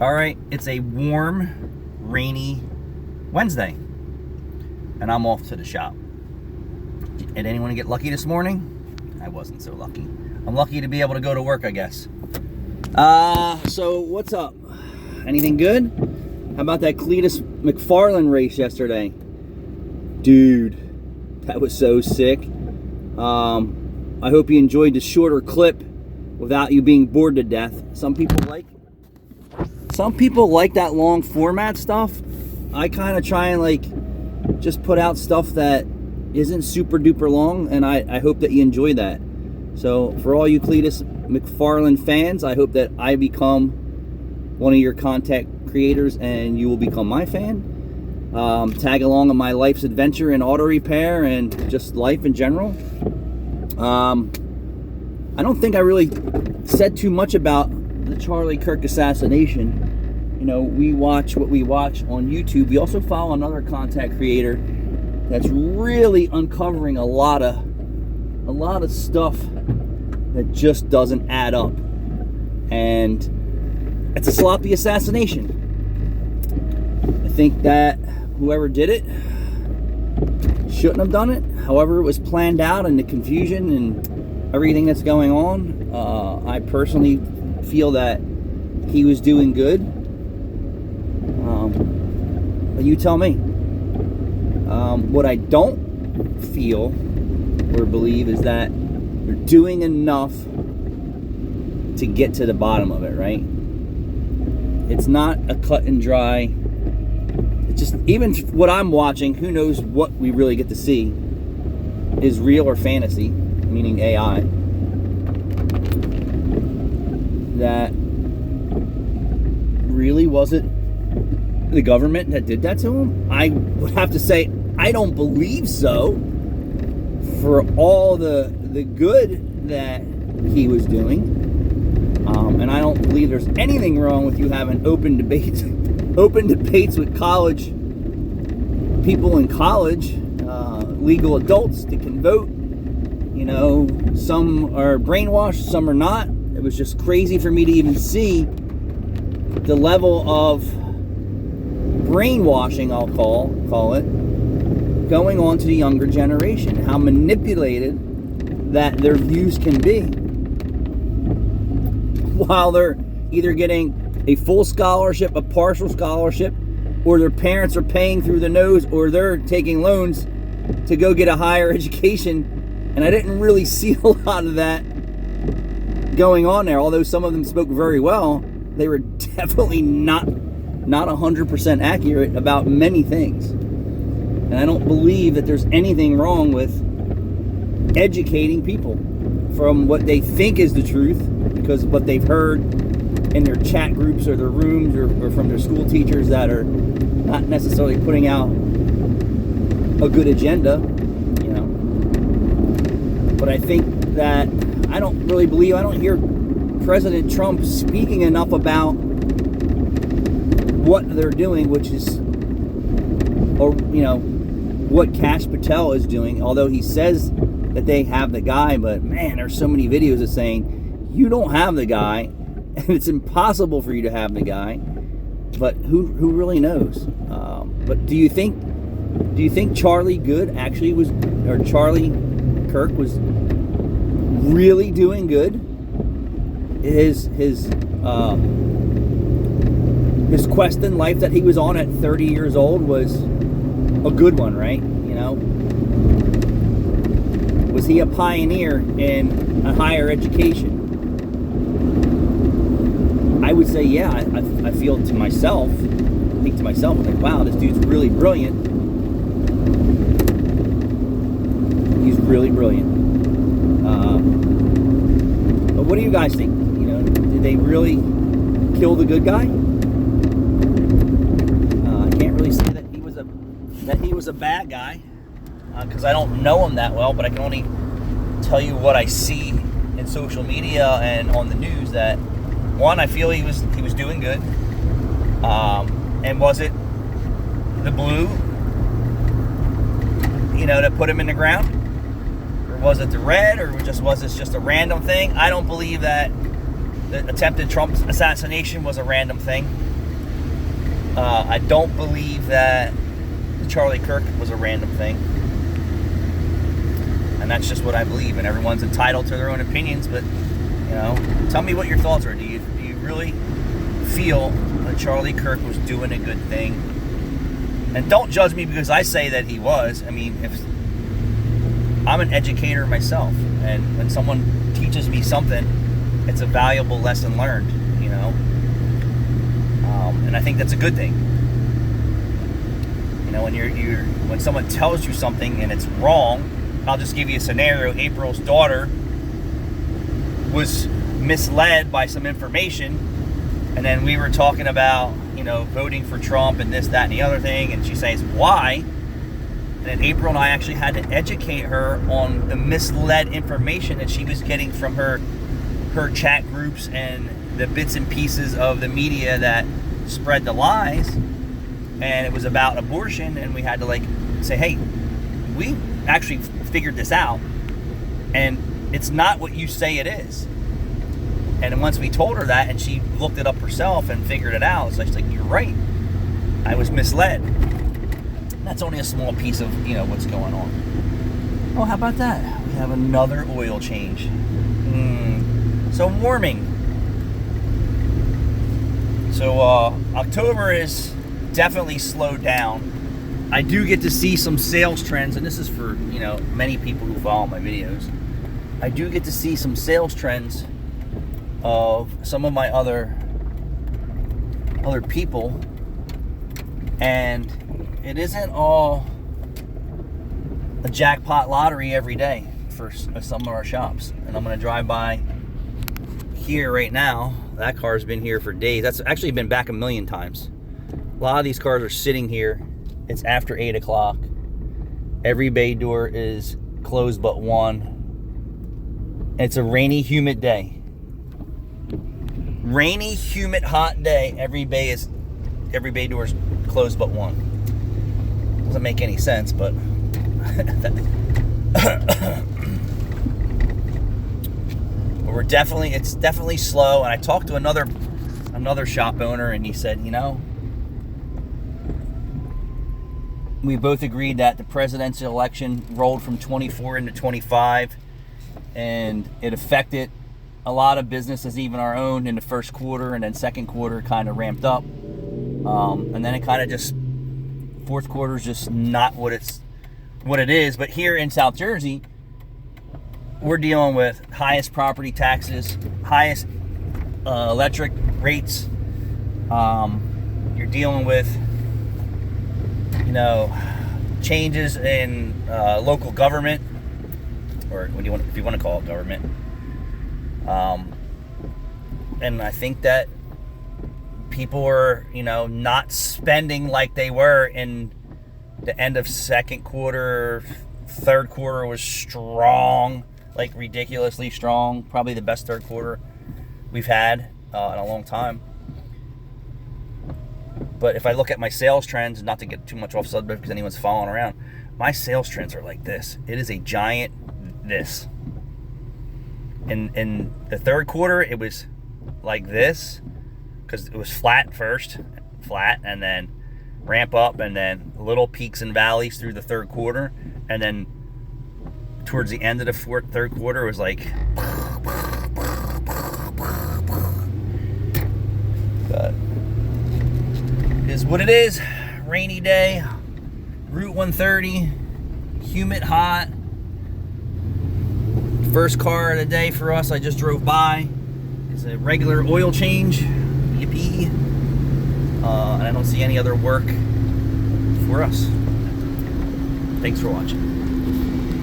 All right, it's a warm, rainy Wednesday, and I'm off to the shop. Did anyone get lucky this morning? I wasn't so lucky. I'm lucky to be able to go to work, I guess. So what's up? Anything good? How about that Cletus McFarland race yesterday? Dude, that was so sick. I hope you enjoyed the shorter clip without you being bored to death. Some people like that long format stuff. I kind of try and just put out stuff that isn't super duper long, and I hope that you enjoy that. So for all you Cletus McFarland fans, I hope that I become one of your content creators and you will become my fan. Tag along on my life's adventure in auto repair and just life in general. I don't think I really said too much about the Charlie Kirk assassination. You know, we watch what we watch on YouTube. We also follow another content creator that's really uncovering a lot of stuff that just doesn't add up. And it's a sloppy assassination. I think that whoever did it shouldn't have done it. However, it was planned out, and the confusion and everything that's going on, I personally feel that he was doing good. But you tell me. What I don't feel or believe is that you're doing enough to get to the bottom of it, right? It's not a cut and dry. It's just, even what I'm watching, who knows what we really get to see is real or fantasy, meaning AI. That really was it the government that did that to him? I would have to say I don't believe so. For all the good that he was doing, and I don't believe there's anything wrong with you having open debates with college people in college, legal adults that can vote. You know, some are brainwashed, some are not. It was just crazy for me to even see the level of brainwashing, I'll call it, going on to the younger generation. How manipulated that their views can be, while they're either getting a full scholarship, a partial scholarship, or their parents are paying through the nose, or they're taking loans to go get a higher education. And I didn't really see a lot of that going on there. Although some of them spoke very well, they were definitely not 100% accurate about many things. And I don't believe that there's anything wrong with educating people from what they think is the truth, because what they've heard in their chat groups or their rooms, or from their school teachers that are not necessarily putting out a good agenda, you know. But I think that I don't hear President Trump speaking enough about what they're doing, which is, or, you know, what Kash Patel is doing, although he says that they have the guy. But man, there's so many videos of saying you don't have the guy, and it's impossible for you to have the guy. But who really knows? But do you think Charlie Charlie Kirk was really doing good? His quest in life that he was on at 30 years old was a good one, right? You know, was he a pioneer in a higher education? I would say, yeah. I feel to myself, like, wow, this dude's really brilliant. He's really brilliant. But what do you guys think? You know, did they really kill the good guy? I can't really say that he was a bad guy, because I don't know him that well, but I can only tell you what I see in social media and on the news. That one, I feel he was doing good. And was it the blue, you know, that put him in the ground? Or was it the red? Or was this just a random thing? I don't believe that the attempted Trump assassination was a random thing. I don't believe that Charlie Kirk was a random thing. And that's just what I believe. And everyone's entitled to their own opinions. But, tell me what your thoughts are. Do you really feel that Charlie Kirk was doing a good thing? And don't judge me because I say that he was. I mean, if I'm an educator myself. And when someone teaches me something, it's a valuable lesson learned, and I think that's a good thing. When someone tells you something and it's wrong, I'll just give you a scenario. April's daughter was misled by some information, and then we were talking about, voting for Trump and this, that, and the other thing, and she says, why? And then April and I actually had to educate her on the misled information that she was getting from her chat groups and the bits and pieces of the media that spread the lies. And it was about abortion, and we had to say, hey, we actually figured this out, and it's not what you say it is. And once we told her that, and she looked it up herself and figured it out, so she's like, you're right, I was misled. That's only a small piece of, what's going on. Oh, how about that? We have another oil change. So warming. So October is definitely slowed down. I do get to see some sales trends, and this is for, many people who follow my videos. I do get to see some sales trends of some of my other people, and it isn't all a jackpot lottery every day for some of our shops. And I'm going to drive by here right now. That car's been here for days. That's actually been back a million times. A lot of these cars are sitting here. It's after 8 o'clock. Every bay door is closed but one. It's a rainy, humid day. Rainy, humid, hot day. Every bay door is closed but one. Doesn't make any sense, but it's definitely slow. And I talked to another shop owner, and he said, we both agreed that the presidential election rolled from 24 into 25, and it affected a lot of businesses, even our own, in the first quarter, and then second quarter kind of ramped up, and then it kind of just fourth quarter is just not what it is. But here in South Jersey, we're dealing with highest property taxes, highest electric rates. You're dealing with changes in local government, or if you want to call it government. And I think that people are, not spending like they were in the end of second quarter. Third quarter was strong, like ridiculously strong. Probably the best third quarter we've had in a long time. But if I look at my sales trends, not to get too much off subject because anyone's following around, my sales trends are like this. It is a giant this. In the third quarter, it was like this because it was flat first, and then ramp up, and then little peaks and valleys through the third quarter, and then towards the end of the third quarter, it was like. But it is what it is. Rainy day, Route 130, humid, hot. First car of the day for us, I just drove by. It's a regular oil change. Yippee. And I don't see any other work for us. Thanks for watching.